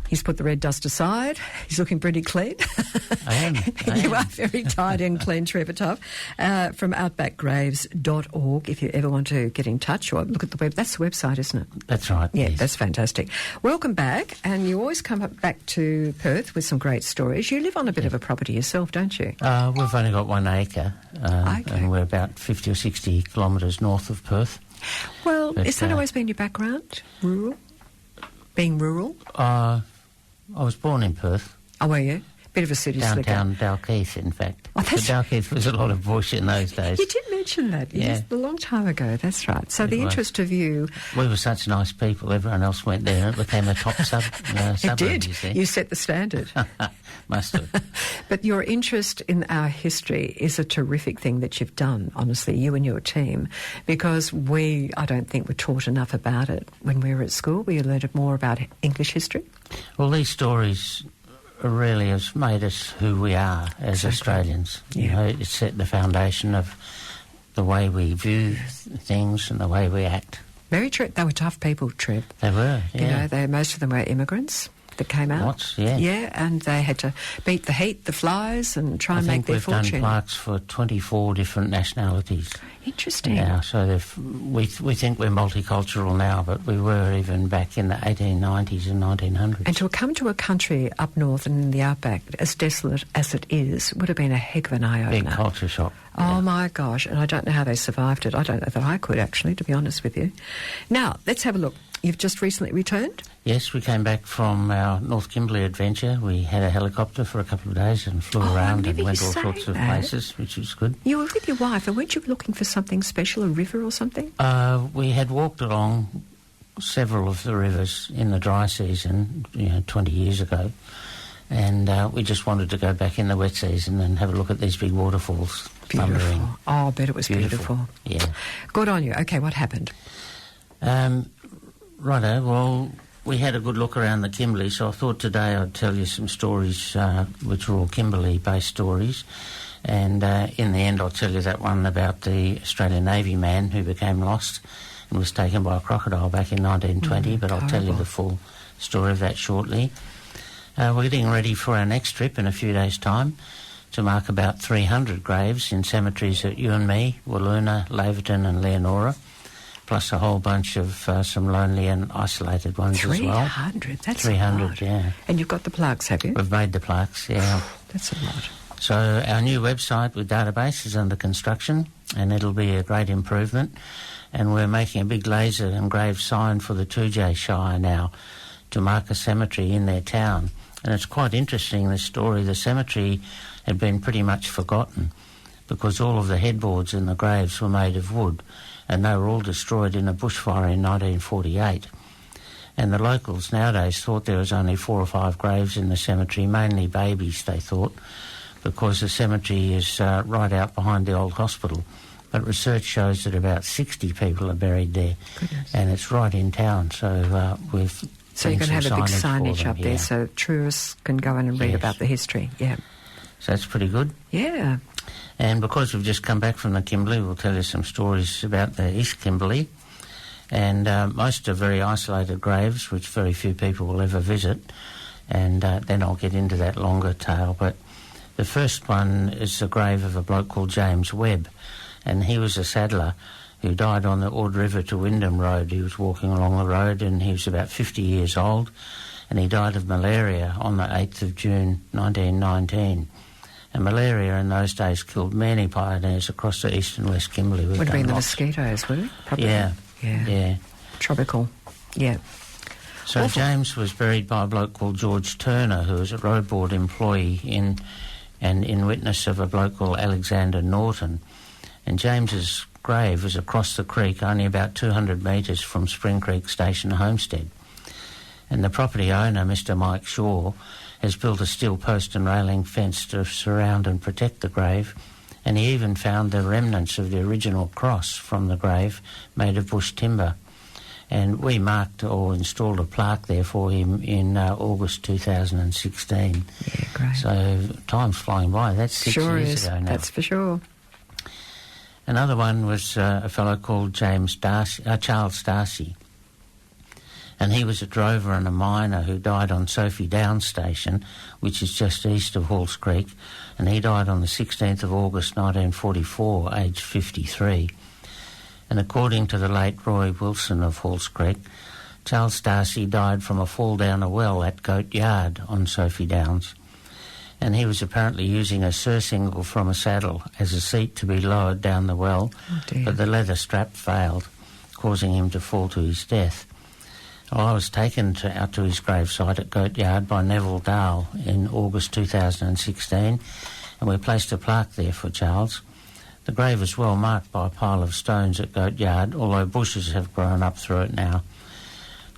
He's put the red dust aside. He's looking pretty clean. I am. You are very tidy and clean, Trevor Tough. From outbackgraves.org, if you ever want to get in touch or look at the web. That's the website, isn't it? That's right. Yeah, yes. That's fantastic. Welcome back. And you always come back to Perth with some great stories. You live on a bit of a property yourself, don't you? We've only got 1 acre, and we're about 50 or 60 kilometres north of Perth. Well, has that always been your background? Rural? Being rural? I was born in Perth. Oh, were you? Bit of a city slicker. Downtown Dalkeith, in fact. Oh, but Dalkeith was a lot of bush in those days. You did mention that, yes, a long time ago, that's right. So the interest of you... We were such nice people, everyone else went there and it became a top suburb, It did. you see. You set the standard. Must have. But your interest in our history is a terrific thing that you've done, honestly, you and your team, because I don't think, were taught enough about it when we were at school. We learned more about English history. Well, these stories really has made us who we are as Australians. Yeah. You know, it set the foundation of the way we view things and the way we act. Very true. They were tough people, Trev. They were, yeah. You know, most of them were immigrants that came out. Lots, yeah. Yeah, and they had to beat the heat, the flies, and try and make their fortune. I think we've done plaques for 24 different nationalities. Interesting. Now, so we think we're multicultural now, but we were even back in the 1890s and 1900s. And to come to a country up north and in the outback, as desolate as it is, would have been a heck of an eye-opener. Big culture shock. Oh, my gosh, and I don't know how they survived it. I don't know that I could, actually, to be honest with you. Now, let's have a look. You've just recently returned? Yes, we came back from our North Kimberley adventure. We had a helicopter for a couple of days and flew around and went all sorts of places, which was good. You were with your wife, and weren't you looking for something special, a river or something? We had walked along several of the rivers in the dry season, 20 years ago, and we just wanted to go back in the wet season and have a look at these big waterfalls. Beautiful. Thundering. Oh, I bet it was beautiful. Yeah. Good on you. Okay, what happened? Righto, well, we had a good look around the Kimberley, so I thought today I'd tell you some stories which were all Kimberley-based stories. And in the end, I'll tell you that one about the Australian Navy man who became lost and was taken by a crocodile back in 1920, but I'll tell you the full story of that shortly. We're getting ready for our next trip in a few days' time to mark about 300 graves in cemeteries at Yuenmee, Wooloona, Laverton and Leonora, plus a whole bunch of some lonely and isolated ones as well. 300? That's 300, a lot. yeah. And you've got the plaques, have you? We've made the plaques, yeah. That's a lot. So our new website with database is under construction, and it'll be a great improvement. And we're making a big laser engraved sign for the Tujay Shire now to mark a cemetery in their town. And it's quite interesting, this story. The cemetery had been pretty much forgotten because all of the headboards and the graves were made of wood, and they were all destroyed in a bushfire in 1948. And the locals nowadays thought there was only 4 or 5 graves in the cemetery, mainly babies, they thought, because the cemetery is right out behind the old hospital. But research shows that about 60 people are buried there. Goodness. And it's right in town, so we've... So you're going to have a big signage up there so tourists can go in and read about the history, yeah. So that's pretty good. Yeah. And because we've just come back from the Kimberley, we'll tell you some stories about the East Kimberley. And most are very isolated graves, which very few people will ever visit. And then I'll get into that longer tale. But the first one is the grave of a bloke called James Webb. And he was a saddler who died on the Ord River to Wyndham Road. He was walking along the road and he was about 50 years old. And he died of malaria on the 8th of June 1919. And malaria in those days killed many pioneers across the east and west Kimberley. Would have been the mosquitoes, would it? Probably. Yeah. Tropical, yeah. So awful. James was buried by a bloke called George Turner, who was a road board employee in witness of a bloke called Alexander Norton. And James's grave was across the creek, only about 200 metres from Spring Creek Station Homestead. And the property owner, Mr. Mike Shaw, has built a steel post and railing fence to surround and protect the grave, and he even found the remnants of the original cross from the grave made of bush timber. And we marked or installed a plaque there for him in August 2016. Yeah, great. So time's flying by. That's 6 years ago now. That's for sure. Another one was a fellow called Charles Darcy. And he was a drover and a miner who died on Sophie Downs Station, which is just east of Halls Creek, and he died on the 16th of August 1944, aged 53. And according to the late Roy Wilson of Halls Creek, Charles Darcy died from a fall down a well at Goat Yard on Sophie Downs, and he was apparently using a surcingle from a saddle as a seat to be lowered down the well, but the leather strap failed, causing him to fall to his death. Well, I was taken out to his gravesite at Goat Yard by Neville Dale in August 2016, and we placed a plaque there for Charles. The grave is well marked by a pile of stones at Goat Yard, although bushes have grown up through it now.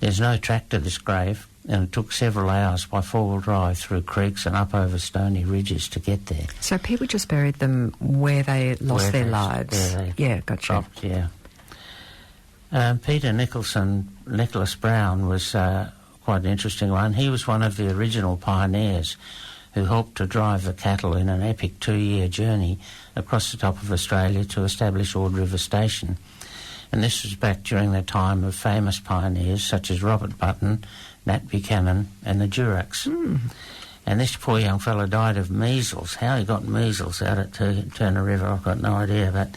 There's no track to this grave, and it took several hours by four-wheel drive through creeks and up over stony ridges to get there. So people just buried them where they lost their lives? Yeah, gotcha. Dropped, yeah. Peter Nicholas Brown was quite an interesting one. He was one of the original pioneers who helped to drive the cattle in an epic 2-year journey across the top of Australia to establish Ord River Station. And this was back during the time of famous pioneers such as Robert Button, Nat Buchanan and the Duracs. And this poor young fellow died of measles. How he got measles out at Turner River, I've got no idea, but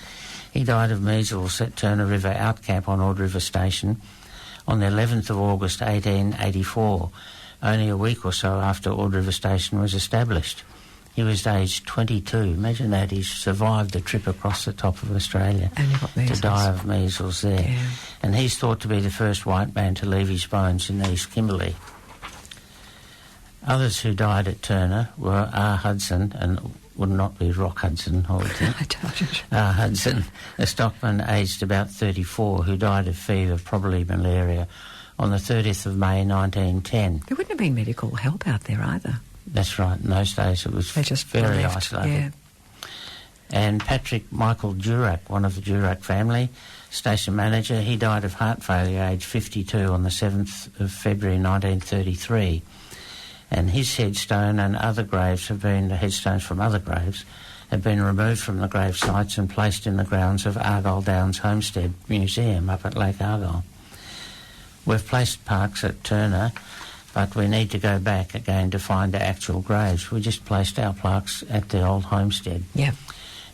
he died of measles at Turner River Outcamp on Ord River Station on the 11th of August 1884, only a week or so after Ord River Station was established. He was aged 22. Imagine that, he survived the trip across the top of Australia to die of measles there. Yeah. And he's thought to be the first white man to leave his bones in East Kimberley. Others who died at Turner were R. Hudson, and would not be Rock Hudson, I would think. I doubt it. R. Hudson, a stockman aged about 34 who died of fever, probably malaria, on the 30th of May 1910. There wouldn't have been medical help out there either. That's right. In those days it was very isolated. Yeah. And Patrick Michael Durack, one of the Durack family, station manager, he died of heart failure, aged 52, on the 7th of February 1933. And his headstone and other graves have been, the headstones from other graves, have been removed from the grave sites and placed in the grounds of Argyle Downs Homestead Museum up at Lake Argyle. We've placed parks at Turner, but we need to go back again to find the actual graves. We just placed our plaques at the old homestead. Yeah.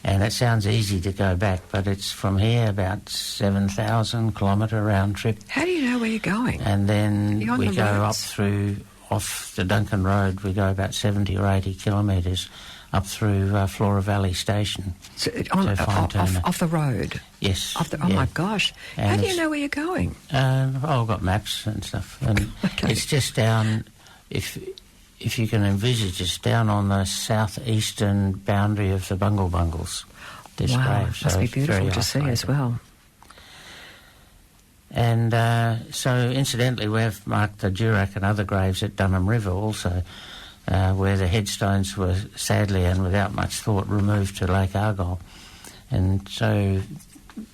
And it sounds easy to go back, but it's from here about 7,000 kilometre round trip. How do you know where you're going? And then we go up through, off the Duncan Road, we go about 70 or 80 kilometres up through Flora Valley Station to find Turner. Off the road? Yes. Oh, my gosh. And how do you know where you're going? I've got maps and stuff. And it's just down, if you can envisage, it's down on the southeastern boundary of the Bungle Bungles. This grave. Must be beautiful to see as well. And so, incidentally, we've marked the Durack and other graves at Dunham River also, where the headstones were sadly and without much thought removed to Lake Argyle. And so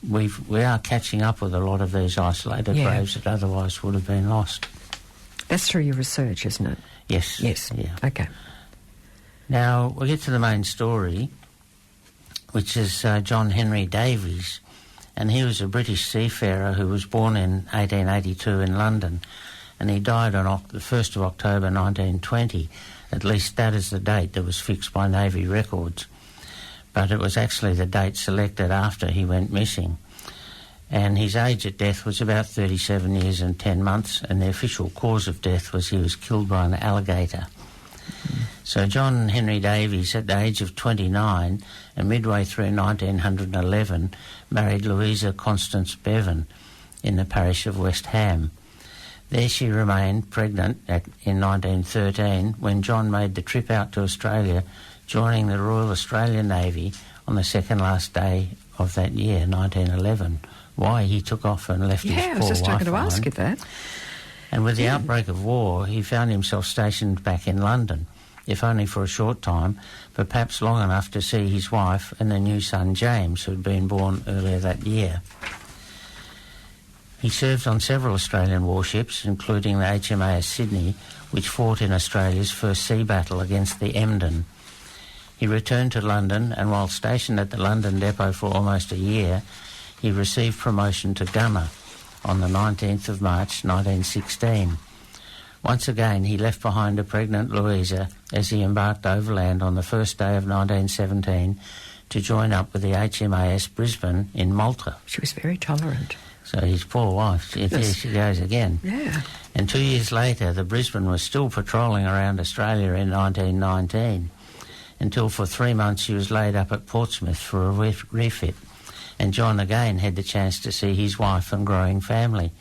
we are catching up with a lot of these isolated graves that otherwise would have been lost. That's through your research, isn't it? Yes. Yes. Yeah. Okay. Now, we'll get to the main story, which is John Henry Davies. And he was a British seafarer who was born in 1882 in London, and he died on the 1st of October 1920. At least that is the date that was fixed by Navy records. But it was actually the date selected after he went missing. And his age at death was about 37 years and 10 months, and the official cause of death was he was killed by an alligator. So John Henry Davies, at the age of 29, and midway through 1911, married Louisa Constance Bevan in the parish of West Ham. There she remained pregnant in 1913 when John made the trip out to Australia, joining the Royal Australian Navy on the second last day of that year, 1911. Why he took off and left his poor wife I was just going to behind. ask you that. And with the outbreak of war, he found himself stationed back in London, if only for a short time, but perhaps long enough to see his wife and their new son James, who had been born earlier that year. He served on several Australian warships, including the HMAS Sydney, which fought in Australia's first sea battle against the Emden. He returned to London, and while stationed at the London depot for almost a year, he received promotion to gunner, on the 19th of March 1916. Once again, he left behind a pregnant Louisa as he embarked overland on the first day of 1917 to join up with the HMAS Brisbane in Malta. She was very tolerant. So his poor wife, there she goes again. Yeah. And 2 years later, the Brisbane was still patrolling around Australia in 1919, until for 3 months she was laid up at Portsmouth for a refit. And John again had the chance to see his wife and growing family,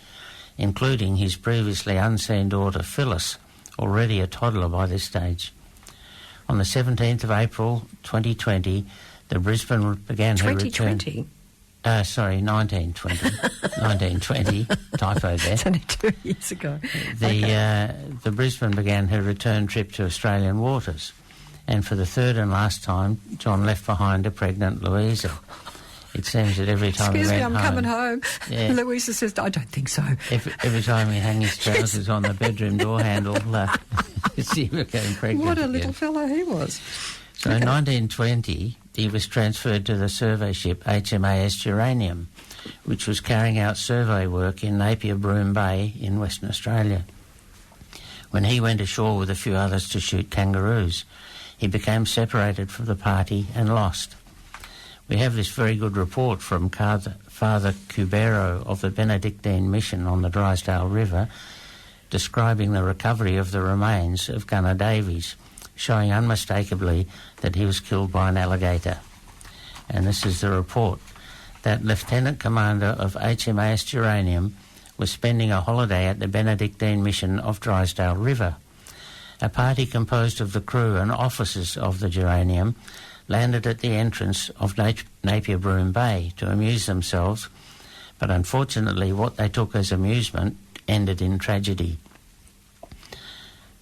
including his previously unseen daughter Phyllis, already a toddler by this stage. On the 17th of April 2020, the Brisbane began her return. 2020? 1920. 1920, typo there. It's only 2 years ago. The Brisbane began her return trip to Australian waters, and for the third and last time, John left behind a pregnant Louisa. It seems that every time Excuse he me, went I'm home... coming home. Yeah. Louisa says, I don't think so. Every time he hung his trousers on the bedroom door handle, she became pregnant. What a little again. fellow he was. So in 1920, he was transferred to the survey ship HMAS Geranium, which was carrying out survey work in Napier Broome Bay in Western Australia. When he went ashore with a few others to shoot kangaroos, he became separated from the party and lost. We have this very good report from Father Cubero of the Benedictine Mission on the Drysdale River, describing the recovery of the remains of Gunnar Davies, showing unmistakably that he was killed by an alligator. And this is the report, that Lieutenant Commander of HMAS Geranium was spending a holiday at the Benedictine Mission of Drysdale River. A party composed of the crew and officers of the Geranium landed at the entrance of Napier Broome Bay to amuse themselves, but unfortunately what they took as amusement ended in tragedy.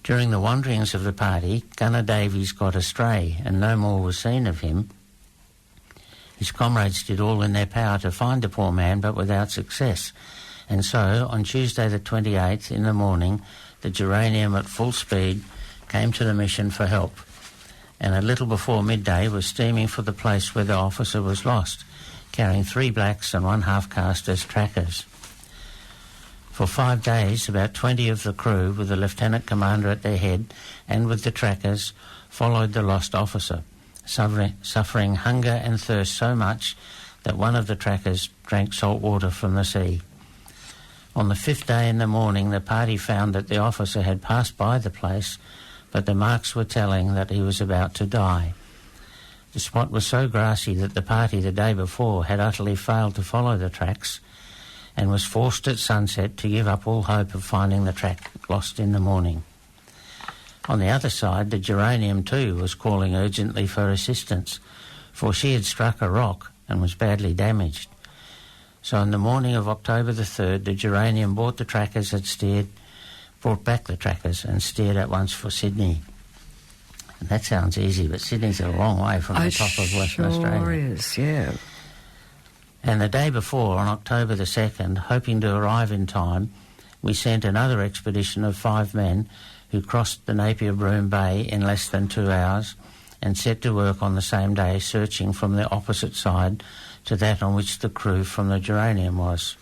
During the wanderings of the party, Gunnar Davies got astray and no more was seen of him. His comrades did all in their power to find the poor man, but without success. And so, on Tuesday the 28th in the morning, the Geranium at full speed came to the mission for help, and a little before midday was steaming for the place where the officer was lost, carrying 3 blacks and 1 half-caste as trackers. For 5 days, about 20 of the crew, with the Lieutenant Commander at their head and with the trackers, followed the lost officer, suffering hunger and thirst so much that one of the trackers drank salt water from the sea. On the 5th day in the morning, the party found that the officer had passed by the place, but the marks were telling that he was about to die. The spot was so grassy that the party the day before had utterly failed to follow the tracks and was forced at sunset to give up all hope of finding the track lost in the morning. On the other side, the Geranium too was calling urgently for assistance, for she had struck a rock and was badly damaged. So on the morning of October the 3rd, the Geranium brought back the trackers and steered at once for Sydney. And that sounds easy, but Sydney's a long way from the top of Western Australia. Sure is, yeah. And the day before, on October the 2nd, hoping to arrive in time, we sent another expedition of 5 men who crossed the Napier Broome Bay in less than 2 hours and set to work on the same day searching from the opposite side to that on which the crew from the Geranium was.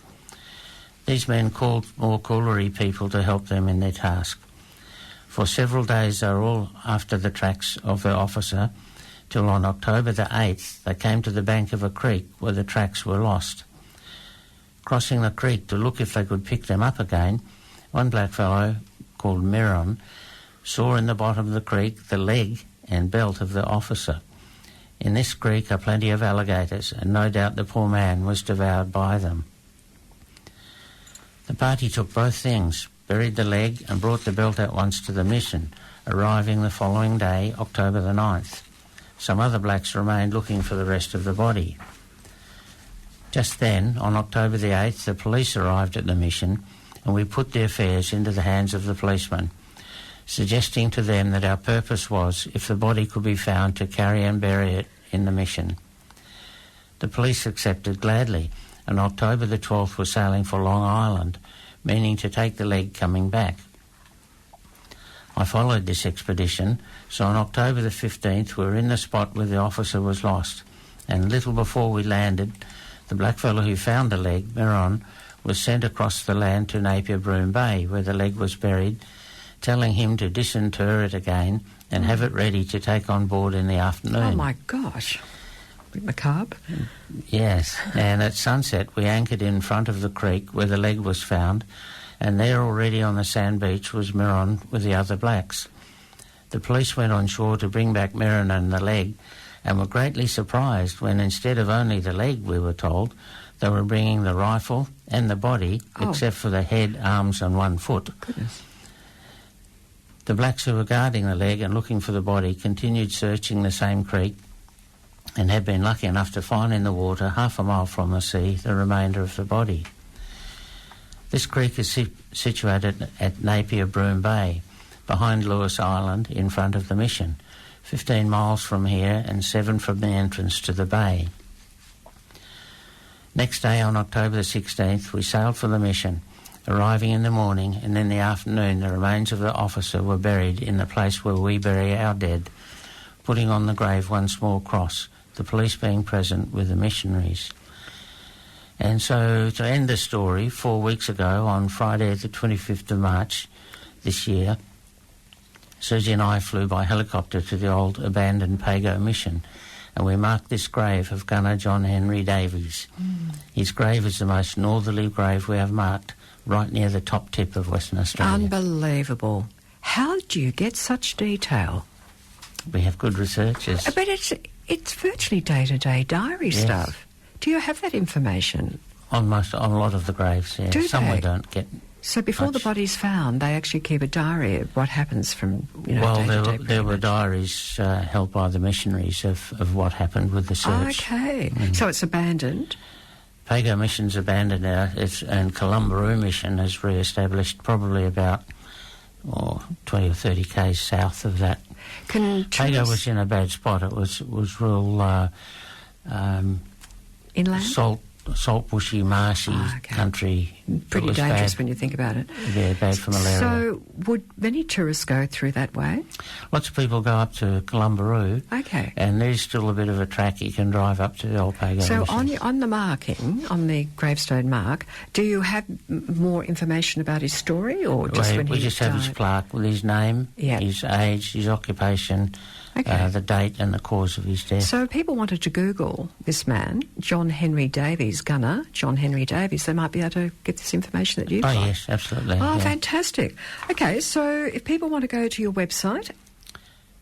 These men called more Coolery people to help them in their task. For several days they were all after the tracks of the officer, till on October the 8th they came to the bank of a creek where the tracks were lost. Crossing the creek to look if they could pick them up again, one blackfellow, called Miron, saw in the bottom of the creek the leg and belt of the officer. In this creek are plenty of alligators, and no doubt the poor man was devoured by them. The party took both things, buried the leg and brought the belt at once to the mission, arriving the following day, October the 9th. Some other blacks remained looking for the rest of the body. Just then, on October the 8th, the police arrived at the mission and we put the affairs into the hands of the policemen, suggesting to them that our purpose was, if the body could be found, to carry and bury it in the mission. The police accepted gladly, and October the 12th was sailing for Long Island, meaning to take the leg coming back. I followed this expedition, so on October the 15th we were in the spot where the officer was lost, and little before we landed, the blackfellow who found the leg, Miron, was sent across the land to Napier Broom Bay, where the leg was buried, telling him to disinter it again and have it ready to take on board in the afternoon. Oh, my gosh. A bit macabre. Yes, and at sunset we anchored in front of the creek where the leg was found, and there already on the sand beach was Miron with the other blacks. The police went on shore to bring back Miron and the leg, and were greatly surprised when instead of only the leg, we were told, they were bringing the rifle and the body, except for the head, arms and one foot. Goodness. The blacks who were guarding the leg and looking for the body continued searching the same creek and had been lucky enough to find in the water, half a mile from the sea, the remainder of the body. This creek is situated at Napier Broom Bay, behind Lewis Island, in front of the mission, 15 miles from here and 7 from the entrance to the bay. Next day, on October the 16th, we sailed for the mission, arriving in the morning, and in the afternoon the remains of the officer were buried in the place where we bury our dead, putting on the grave one small cross, the police being present with the missionaries. And so, to end the story, 4 weeks ago, on Friday the 25th of March this year, Susie and I flew by helicopter to the old abandoned Pago mission, and we marked this grave of Gunner John Henry Davies. His grave is the most northerly grave we have marked, right near the top tip of Western Australia. Unbelievable. How do you get such detail? We have good researchers. But it's virtually day-to-day diary stuff. Do you have that information? On a lot of the graves, yeah. Do Some they? we don't get. So before the body's found, they actually keep a diary of what happens from, day-to-day. There were diaries held by the missionaries of what happened with the search. Okay. So it's abandoned. Pago Mission's abandoned now, and Columbaroo Mission has re-established probably about 20 or 30 k's south of that. Pago was in a bad spot. It was real inland? Salt bushy, marshy country. Pretty dangerous when you think about it. Yeah, bad for malaria. So would many tourists go through that way? Lots of people go up to Columbaroo. Okay. And there's still a bit of a track you can drive up to the old Pago So Mission. on the marking, on the gravestone mark, do you have more information about his story, or just when he We just have his plaque with his name, his age, his occupation, the date and the cause of his death. So if people wanted to Google this man, John Henry Davies, Gunner John Henry Davies, they might be able to get this information that you've got. Oh, yes, absolutely. Oh, fantastic. Okay, so if people want to go to your website...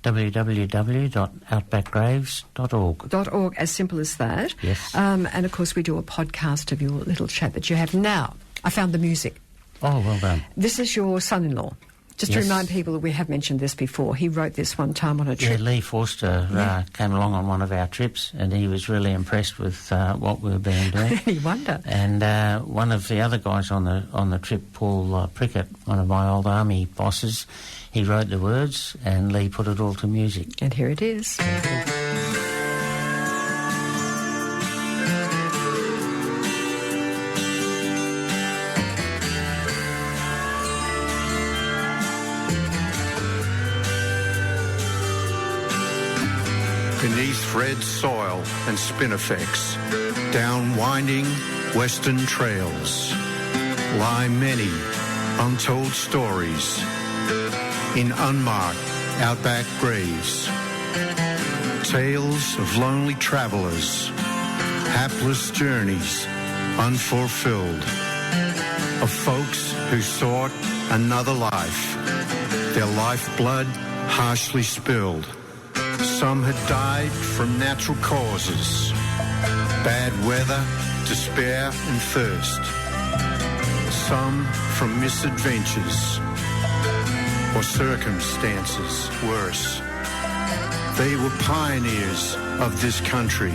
www.outbackgraves.org. .org, as simple as that. Yes. And, of course, we do a podcast of your little chat that you have now. I found the music. Oh, well done. This is your son-in-law. Just to remind people that we have mentioned this before. He wrote this one time on a trip. Yeah, Lee Forster came along on one of our trips, and he was really impressed with what we were doing. Any wonder. And one of the other guys on the trip, Paul Prickett, one of my old army bosses, he wrote the words, and Lee put it all to music. And here it is. Beneath red soil and spinifex, down winding western trails, lie many untold stories in unmarked outback graves. Tales of lonely travelers, hapless journeys unfulfilled, of folks who sought another life, their lifeblood harshly spilled. Some had died from natural causes, bad weather, despair and thirst. Some from misadventures or circumstances worse. They were pioneers of this country,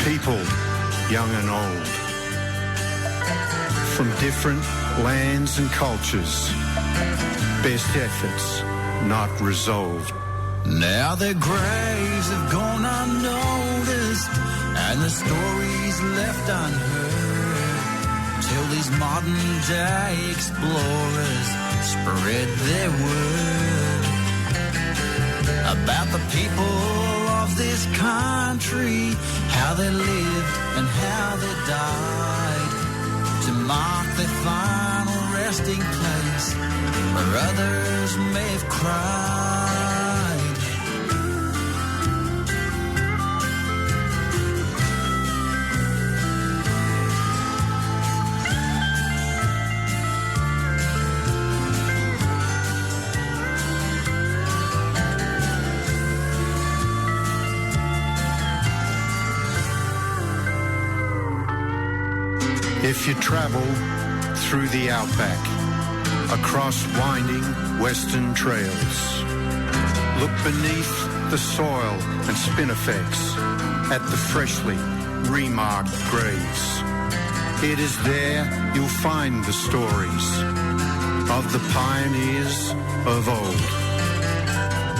people young and old, from different lands and cultures, best efforts not resolved. Now their graves have gone unnoticed and the stories left unheard, till these modern day explorers spread their word about the people of this country, how they lived and how they died to mark their final resting place where others may have cried. If you travel through the outback, across winding western trails, look beneath the soil and spinifex at the freshly remarked graves. It is there you'll find the stories of the pioneers of old,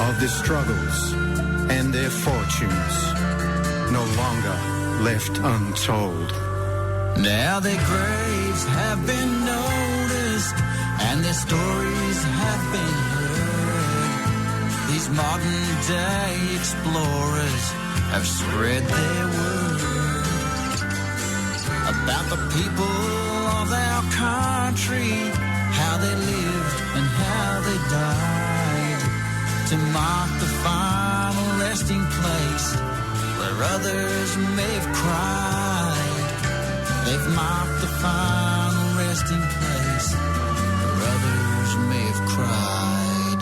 of their struggles and their fortunes, no longer left untold. Now their graves have been noticed and their stories have been heard. These modern day explorers have spread their word about the people of our country, how they lived and how they died, to mark the final resting place where others may have cried. They've marked the final resting place where others may have cried.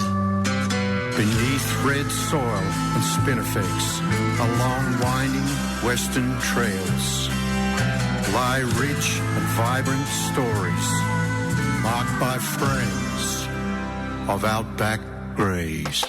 Beneath red soil and spinifex, along winding western trails, lie rich and vibrant stories marked by friends of Outback Graves.